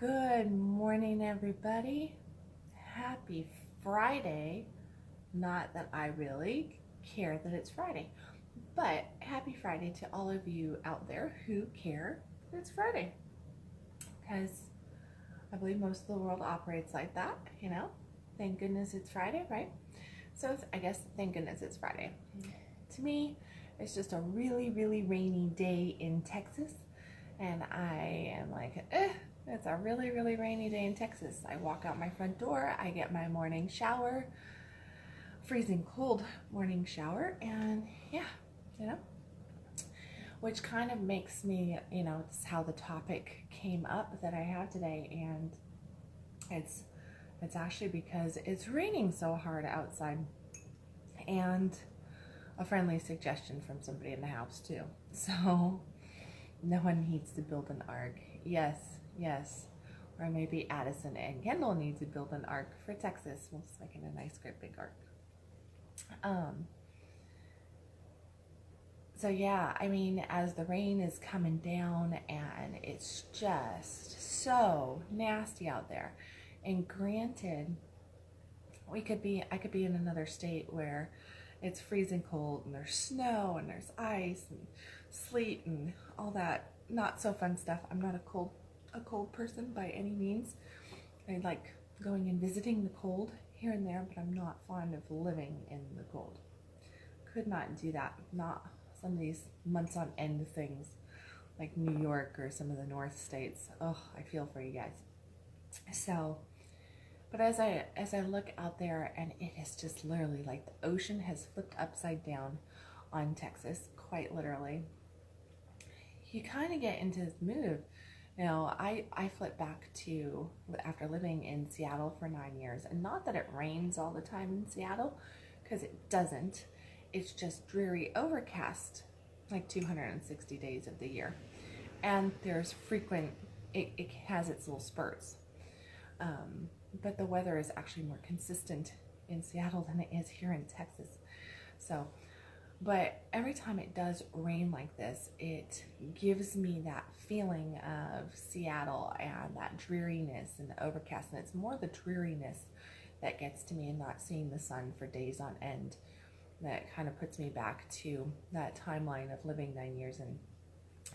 Good morning, everybody. Happy Friday. Not that I really care that it's Friday, but happy Friday to all of you out there who care that it's Friday. Because I believe most of the world operates like that, you know? Thank goodness it's Friday, right? So I guess thank goodness it's Friday. To me, it's just a really, really rainy day in Texas. And I am like, it's a really, really rainy day in Texas. I walk out my front door, I get my morning shower, freezing cold morning shower, and yeah, you know, which kind of makes me, it's how the topic came up that I have today, and it's actually because it's raining so hard outside, and a friendly suggestion from somebody in the house too. So no one needs to build an ark. Yes. Or maybe Addison and Kendall need to build an ark for Texas. We'll just make it a nice, great big ark. So yeah, I mean, as the rain is coming down and it's just so nasty out there. And granted, I could be in another state where it's freezing cold and there's snow and there's ice and sleet and all that not so fun stuff. I'm not a cold person by any means. I like going and visiting the cold here and there, but I'm not fond of living in the cold. Could not do that. Not some of these months on end things like New York or some of the North states. Oh, I feel for you guys. So, but as I look out there, and it is just literally like the ocean has flipped upside down on Texas, quite literally. You kind of get into this mood. I flip back to after living in Seattle for 9 years, and not that it rains all the time in Seattle, because it doesn't. It's just dreary, overcast, like 260 days of the year, and there's frequent. It has its little spurts, but the weather is actually more consistent in Seattle than it is here in Texas. So. But every time it does rain like this, it gives me that feeling of Seattle and that dreariness and the overcast. And it's more the dreariness that gets to me, and not seeing the sun for days on end. That kind of puts me back to that timeline of living 9 years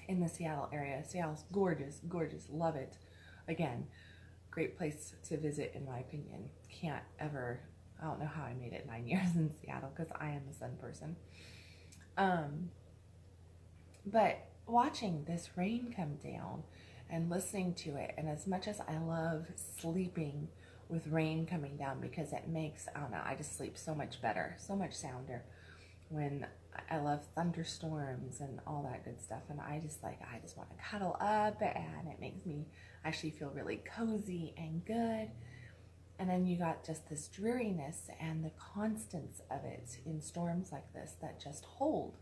in the Seattle area. Seattle's gorgeous, gorgeous. Love it. Again, great place to visit in my opinion. I don't know how I made it 9 years in Seattle, because I am a sun person. But watching this rain come down and listening to it, and as much as I love sleeping with rain coming down, because it makes, I don't know, I just sleep so much better, so much sounder when I love thunderstorms and all that good stuff. And I just want to cuddle up, and it makes me actually feel really cozy and good. And then you got just this dreariness and the constants of it in storms like this that just hold.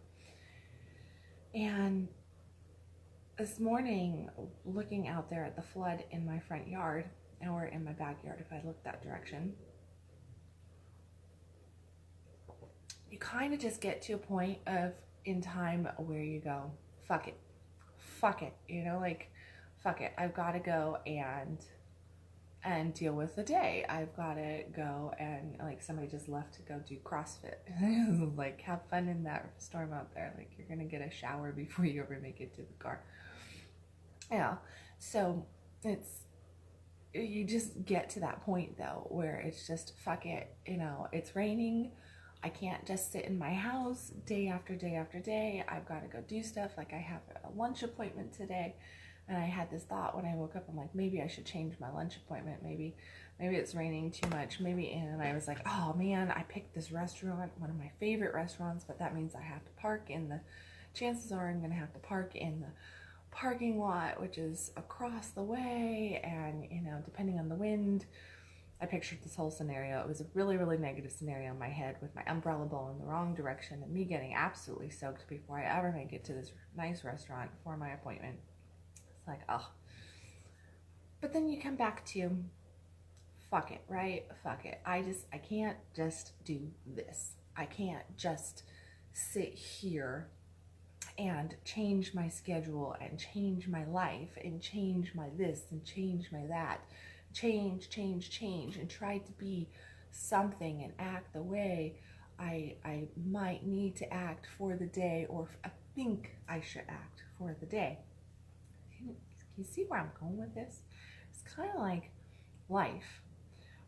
And this morning, looking out there at the flood in my front yard, or in my backyard if I look that direction, you kind of just get to a point in time where you go, fuck it, fuck it, I've got to go and deal with the day. I've got to go, and like somebody just left to go do CrossFit. Like, have fun in that storm out there. Like, you're gonna get a shower before you ever make it to the car. Yeah, so you just get to that point though where it's just fuck it. It's raining. I can't just sit in my house day after day after day. I've got to go do stuff. Like, I have a lunch appointment today. And I had this thought when I woke up, I'm like, maybe I should change my lunch appointment. Maybe it's raining too much. And I was like, oh man, I picked this restaurant, one of my favorite restaurants, but that means I have to park chances are I'm going to have to park in the parking lot, which is across the way. And, depending on the wind, I pictured this whole scenario. It was a really, really negative scenario in my head, with my umbrella blowing the wrong direction and me getting absolutely soaked before I ever make it to this nice restaurant for my appointment. It's like, oh. But then you come back to, fuck it, right? Fuck it. I can't just do this. I can't just sit here and change my schedule and change my life and change my this and change my that, change, and try to be something and act the way I might need to act for the day, or I think I should act for the day. Can you see where I'm going with this? It's kind of like life,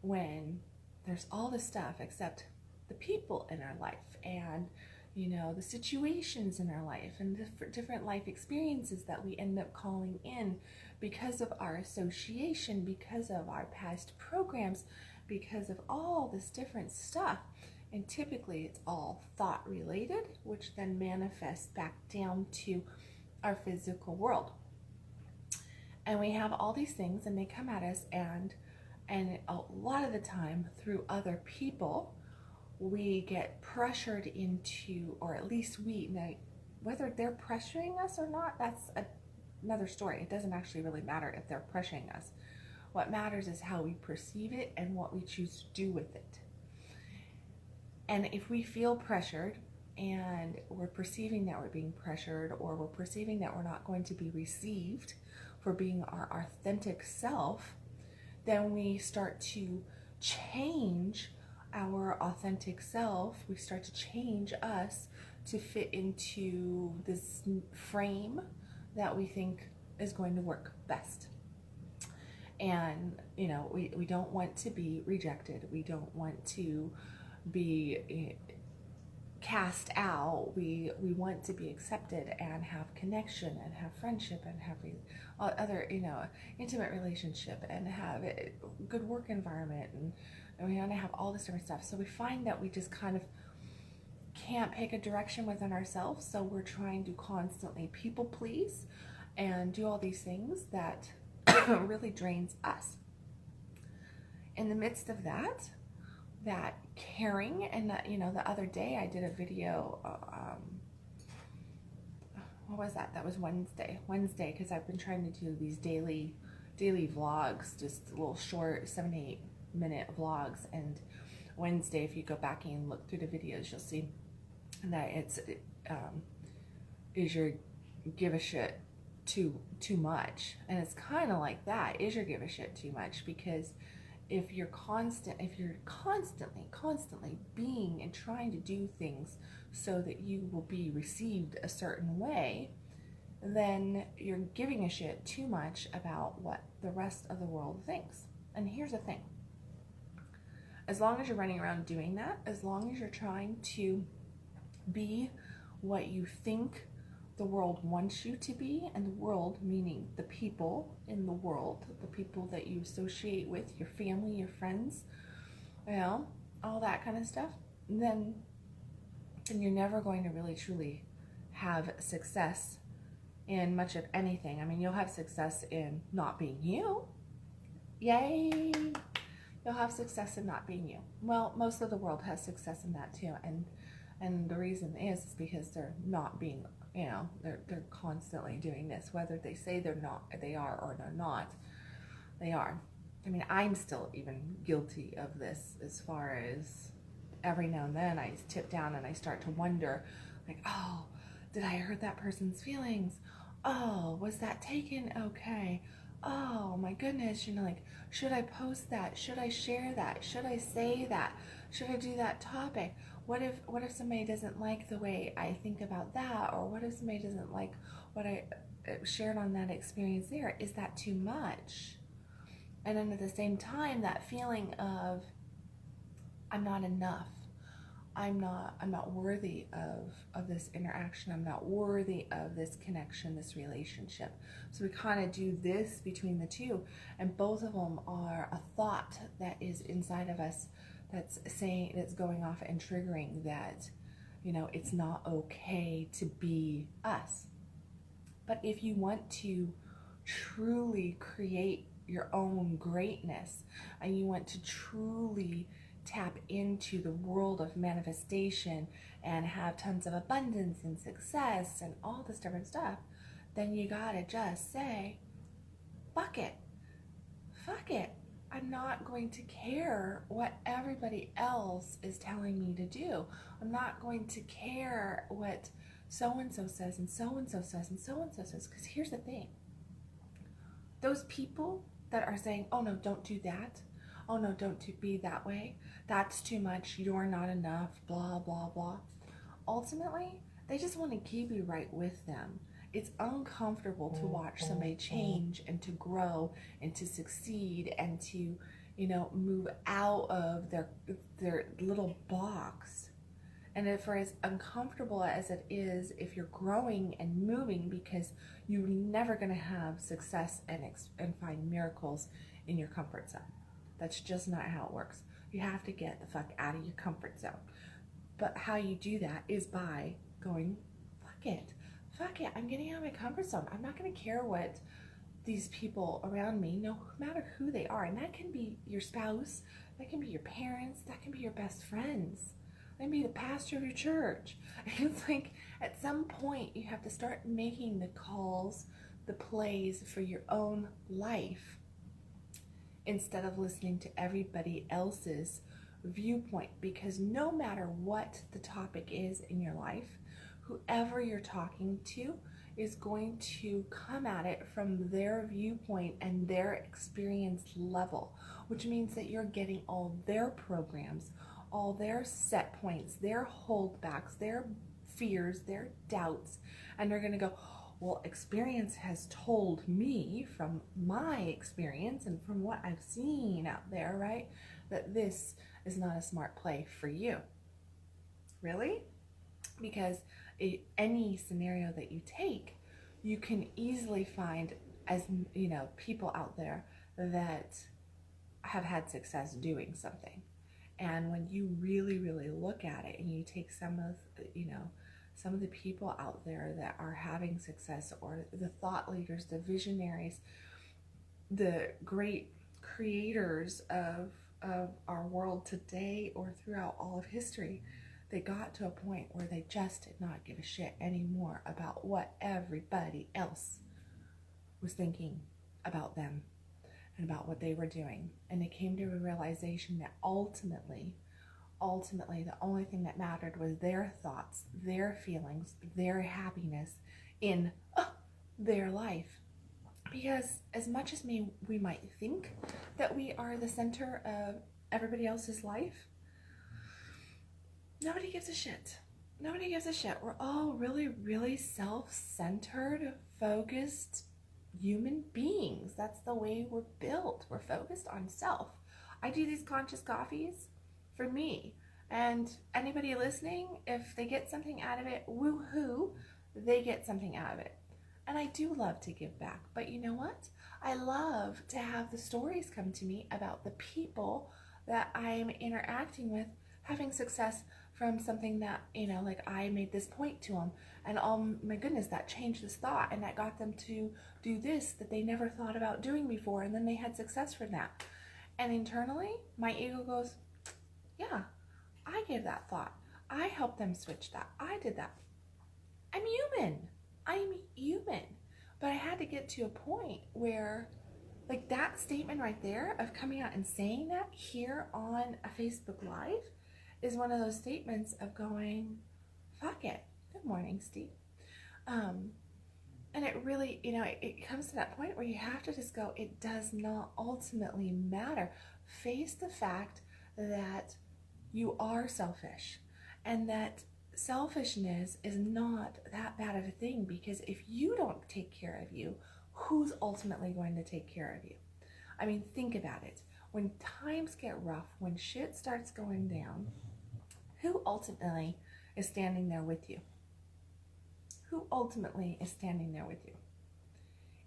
when there's all this stuff except the people in our life, and the situations in our life, and different life experiences that we end up calling in because of our association, because of our past programs, because of all this different stuff. And typically it's all thought related, which then manifests back down to our physical world. And we have all these things, and they come at us, and a lot of the time through other people, we get pressured into, or at least whether they're pressuring us or not, that's another story. It doesn't actually really matter if they're pressuring us. What matters is how we perceive it and what we choose to do with it. And if we feel pressured, and we're perceiving that we're being pressured, or we're perceiving that we're not going to be received for being our authentic self, then we start to change our authentic self. We start to change us to fit into this frame that we think is going to work best. And we don't want to be rejected. We don't want to be cast out. We want to be accepted and have connection and have friendship and have other intimate relationship and have a good work environment, and we want to have all this different stuff. So we find that we just kind of can't pick a direction within ourselves, so we're trying to constantly people please and do all these things that really drains us. In the midst of that caring, and the other day I did a video, what was that? That was Wednesday, because I've been trying to do these daily vlogs, just little short 7-8 minute vlogs. And Wednesday, if you go back and look through the videos, you'll see that it's is your give a shit too much. And it's kind of like that. Is your give a shit too much? Because if you're constantly being and trying to do things so that you will be received a certain way, then you're giving a shit too much about what the rest of the world thinks. And here's the thing. As long as you're running around doing that, as long as you're trying to be what you think the world wants you to be, and the world meaning the people in the world, the people that you associate with, your family, your friends, all that kind of stuff, then you're never going to really truly have success in much of anything. I mean, you'll have success in not being you. Yay! You'll have success in not being you. Well, most of the world has success in that too, and the reason is because they're not being, they're constantly doing this, whether they say they are, or they're not, they are. I mean, I'm still even guilty of this, as far as every now and then I tip down and I start to wonder, like, oh, did I hurt that person's feelings? Oh, was that taken okay? Oh my goodness, like, should I post that? Should I share that? Should I say that? Should I do that topic? What if somebody doesn't like the way I think about that? Or what if somebody doesn't like what I shared on that experience there? Is that too much? And then at the same time, that feeling of I'm not enough. I'm not worthy of this interaction. I'm not worthy of this connection, this relationship. So we kind of do this between the two, and both of them are a thought that is inside of us that's going off and triggering that, it's not okay to be us. But if you want to truly create your own greatness, and you want to truly tap into the world of manifestation and have tons of abundance and success and all this different stuff, then you gotta just say, fuck it. I'm not going to care what everybody else is telling me to do. I'm not going to care what so-and-so says, and so-and-so says, and so-and-so says. Because here's the thing. Those people that are saying, oh no, don't do that. Oh no, be that way. That's too much. You're not enough. Blah, blah, blah. Ultimately, they just want to keep you right with them. It's uncomfortable to watch somebody change and to grow and to succeed and to, move out of their little box. And for as uncomfortable as it is, if you're growing and moving, because you're never going to have success and find miracles in your comfort zone. That's just not how it works. You have to get the fuck out of your comfort zone. But how you do that is by going, fuck it, I'm getting out of my comfort zone. I'm not going to care what these people around me, no matter who they are. And that can be your spouse, that can be your parents, that can be your best friends. That can be the pastor of your church. It's like at some point you have to start making the calls, the plays for your own life instead of listening to everybody else's viewpoint, because no matter what the topic is in your life, whoever you're talking to is going to come at it from their viewpoint and their experience level, which means that you're getting all their programs, all their set points, their holdbacks, their fears, their doubts, and they're going to go, well, experience has told me from my experience and from what I've seen out there, right, that this is not a smart play for you. Really? Because any scenario that you take, you can easily find, as people out there that have had success doing something. And when you really, really look at it and you take some of the people out there that are having success, or the thought leaders, the visionaries, the great creators of our world today or throughout all of history, they got to a point where they just did not give a shit anymore about what everybody else was thinking about them and about what they were doing. And they came to a realization that ultimately, the only thing that mattered was their thoughts, their feelings, their happiness in their life. Because as much as we might think that we are the center of everybody else's life, nobody gives a shit. Nobody gives a shit. We're all really, really self-centered, focused human beings. That's the way we're built. We're focused on self. I do these conscious coffees for me. And anybody listening, if they get something out of it, woohoo, they get something out of it. And I do love to give back. But you know what? I love to have the stories come to me about the people that I'm interacting with having success from something that, like I made this point to them. And oh my goodness, that changed this thought. And that got them to do this that they never thought about doing before. And then they had success from that. And internally, my ego goes, yeah, I gave that thought. I helped them switch that. I did that. I'm human. But I had to get to a point where, like, that statement right there of coming out and saying that here on a Facebook Live is one of those statements of going, fuck it. Good morning, Steve. And it really, it comes to that point where you have to just go, it does not ultimately matter. Face the fact that you are selfish, and that selfishness is not that bad of a thing, because if you don't take care of you, who's ultimately going to take care of you? I mean, think about it. When times get rough, when shit starts going down, who ultimately is standing there with you? Who ultimately is standing there with you?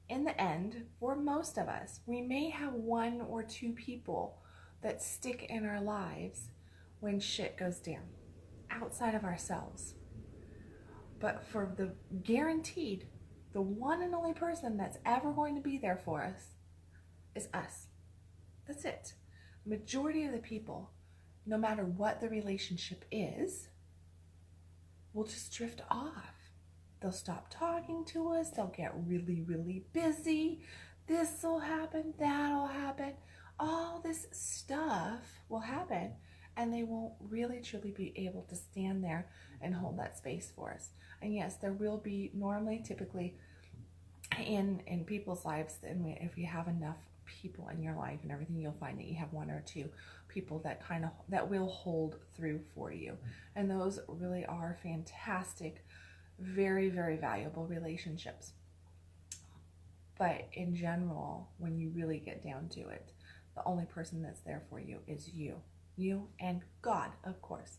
In the end, for most of us, we may have one or two people that stick in our lives when shit goes down, outside of ourselves. But for the guaranteed, the one and only person that's ever going to be there for us is us. That's it. Majority of the people, no matter what the relationship is, will just drift off. They'll stop talking to us. They'll get really, really busy. This will happen. That'll happen. All this stuff will happen. and they won't really truly be able to stand there and hold that space for us. And yes, there will be normally, typically, in people's lives, and if you have enough people in your life and everything, you'll find that you have one or two people that that will hold through for you, and those really are fantastic, very, very valuable relationships. But in general, when you really get down to it, the only person that's there for you is you and God, of course.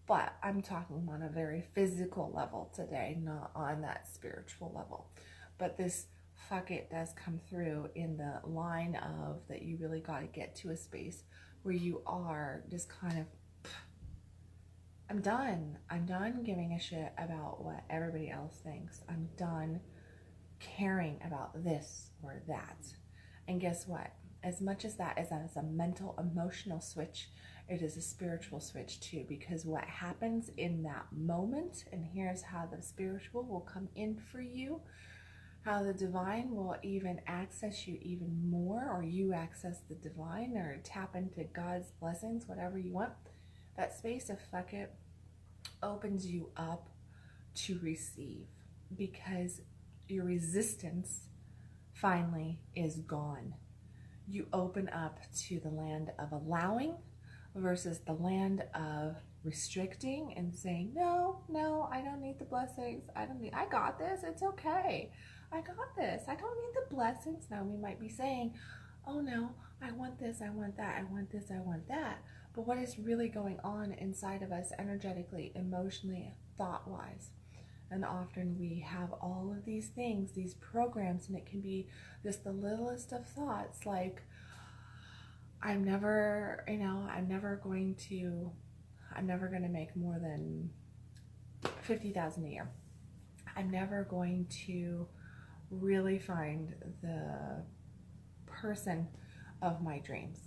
But I'm talking on a very physical level today, not on that spiritual level. But this fuck it does come through in the line of that you really got to get to a space where you are just kind of, I'm done. I'm done giving a shit about what everybody else thinks. I'm done caring about this or that. And guess what? As much as that is a mental, emotional switch, it is a spiritual switch too, because what happens in that moment, and here's how the spiritual will come in for you, how the divine will even access you even more, or you access the divine, or tap into God's blessings, whatever you want. That space of fuck it opens you up to receive, because your resistance finally is gone. You open up to the land of allowing versus the land of restricting and saying, no, I don't need the blessings. I got this. It's okay. I got this. I don't need the blessings. Now we might be saying, oh no, I want this, I want that, I want this, I want that. But what is really going on inside of us energetically, emotionally, thought-wise? And often we have all of these things, these programs, and it can be just the littlest of thoughts, like, I'm never going to make more than $50,000 a year. I'm never going to really find the person of my dreams.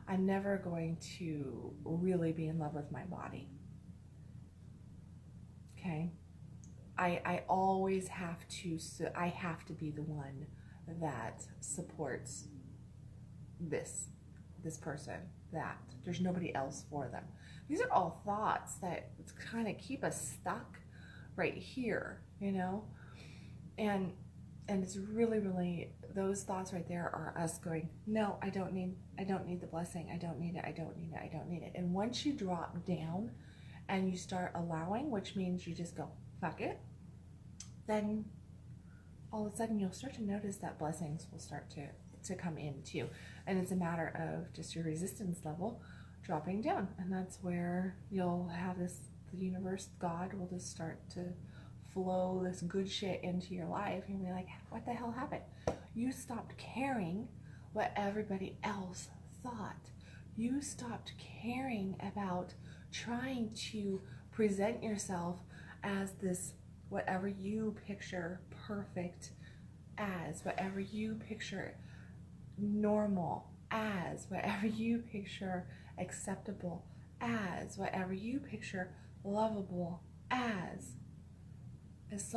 I'm never going to really be in love with my body. Okay? I always have to, I have to be the one that supports this person, that there's nobody else for them. These are all thoughts that kind of keep us stuck right here, and it's really, really, those thoughts right there are us going, no, I don't need the blessing. I don't need it. And once you drop down and you start allowing, which means you just go, fuck it, then all of a sudden you'll start to notice that blessings will start to come in too. And it's a matter of just your resistance level dropping down. And that's where you'll have the universe, God will just start to flow this good shit into your life. And you'll be like, what the hell happened? You stopped caring what everybody else thought. You stopped caring about trying to present yourself as this, whatever you picture perfect as, whatever you picture normal as, whatever you picture acceptable as, whatever you picture lovable as. As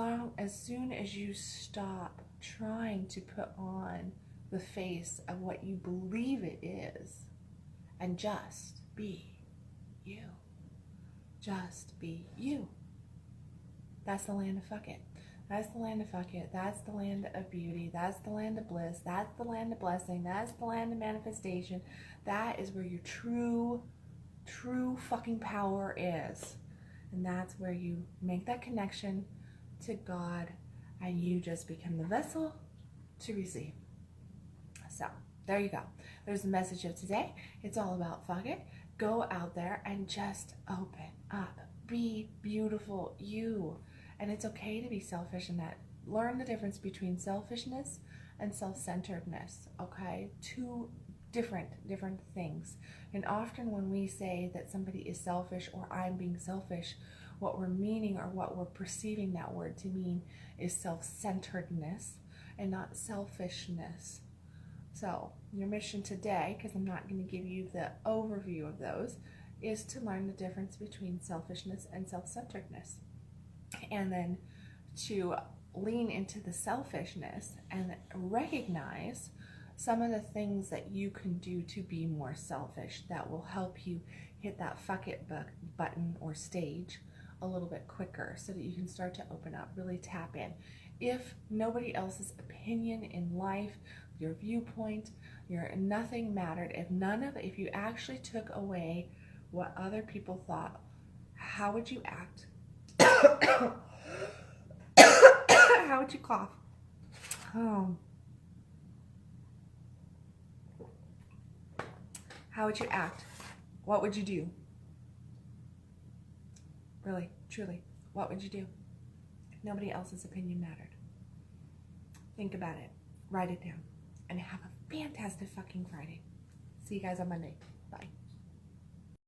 soon as you stop trying to put on the face of what you believe it is and just be you. Just be you. That's the land of fuck it. That's the land of fuck it. That's the land of beauty. That's the land of bliss. That's the land of blessing. That's the land of manifestation. That is where your true fucking power is. And that's where you make that connection to God and you just become the vessel to receive. So there you go. There's the message of today. It's all about fuck it. Go out there and just open up. Be beautiful you. And it's okay to be selfish in that. Learn the difference between selfishness and self-centeredness, okay? Two different things. And often when we say that somebody is selfish or I'm being selfish, what we're meaning or what we're perceiving that word to mean is self-centeredness and not selfishness. So your mission today, because I'm not going to give you the overview of those, is to learn the difference between selfishness and self-centeredness. And then to lean into the selfishness and recognize some of the things that you can do to be more selfish that will help you hit that fuck it button or stage a little bit quicker so that you can start to open up, really tap in. If nobody else's opinion in life, your viewpoint, your nothing mattered, if you actually took away what other people thought, how would you act? How would you cough? Oh. How would you act? What would you do? Really, truly, what would you do if nobody else's opinion mattered? Think about it. Write it down. And have a fantastic fucking Friday. See you guys on Monday. Bye.